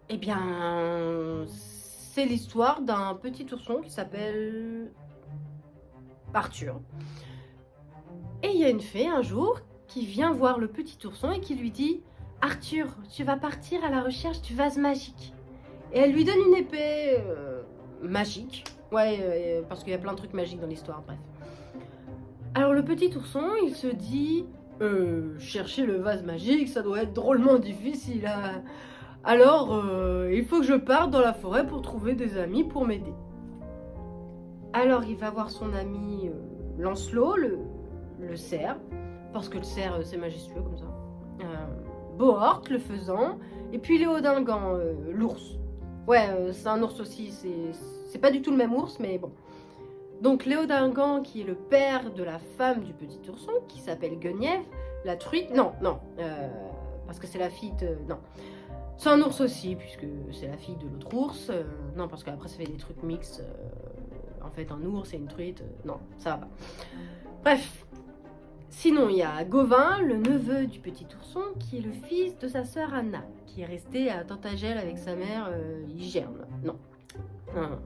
Eh bien, c'est l'histoire d'un petit ourson qui s'appelle Arthur. Et il y a une fée un jour qui vient voir le petit ourson et qui lui dit: Arthur, tu vas partir à la recherche du vase magique. Et elle lui donne une épée magique. Ouais, parce qu'il y a plein de trucs magiques dans l'histoire, bref. Alors le petit ourson, il se dit: chercher le vase magique, ça doit être drôlement difficile, hein. Alors, il faut que je parte dans la forêt pour trouver des amis pour m'aider. Alors il va voir son ami Lancelot, le cerf, parce que le cerf c'est majestueux comme ça. Bohort, le faisan, et puis Léodingan, l'ours. Ouais, c'est un ours aussi, c'est pas du tout le même ours, mais bon. Donc Léodingan, qui est le père de la femme du petit ourson, qui s'appelle Guenièvre, la truite. Non, non, parce que c'est la fille de. Non. C'est un ours aussi, puisque c'est la fille de l'autre ours. Non, parce qu'après ça fait des trucs mixtes. En fait, un ours et une truite. Non, ça va pas. Bref. Sinon, il y a Gauvin, le neveu du petit ourson, qui est le fils de sa sœur Anna, qui est resté à Tintagel avec sa mère Hygerne. Non. Non, non.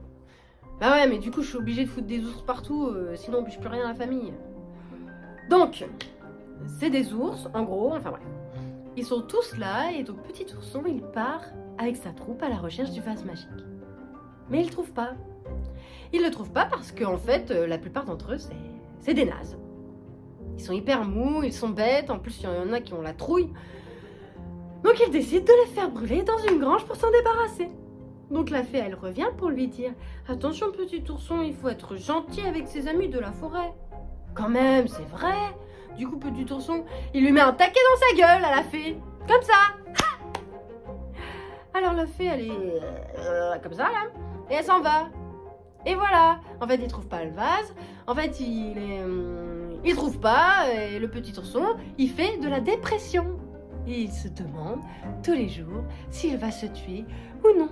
Bah ouais, mais du coup, je suis obligée de foutre des ours partout, sinon on bûche plus rien à la famille. Donc, c'est des ours, en gros, enfin bref. Ils sont tous là, et donc petit ourson, il part avec sa troupe à la recherche du vase magique. Mais il le trouve pas. Il le trouve pas parce qu'en fait, la plupart d'entre eux, c'est des nazes. Ils sont hyper mous, ils sont bêtes, en plus il y en a qui ont la trouille. Donc il décide de les faire brûler dans une grange pour s'en débarrasser. Donc la fée, elle revient pour lui dire: attention petit ourson, il faut être gentil avec ses amis de la forêt. Quand même, c'est vrai. Du coup petit ourson, il lui met un taquet dans sa gueule à la fée. Comme ça. Alors la fée, elle est comme ça là, et elle s'en va. Et voilà. En fait, il trouve pas le vase. En fait, il trouve pas. Et le petit ourson, il fait de la dépression. Et il se demande tous les jours s'il va se tuer ou non.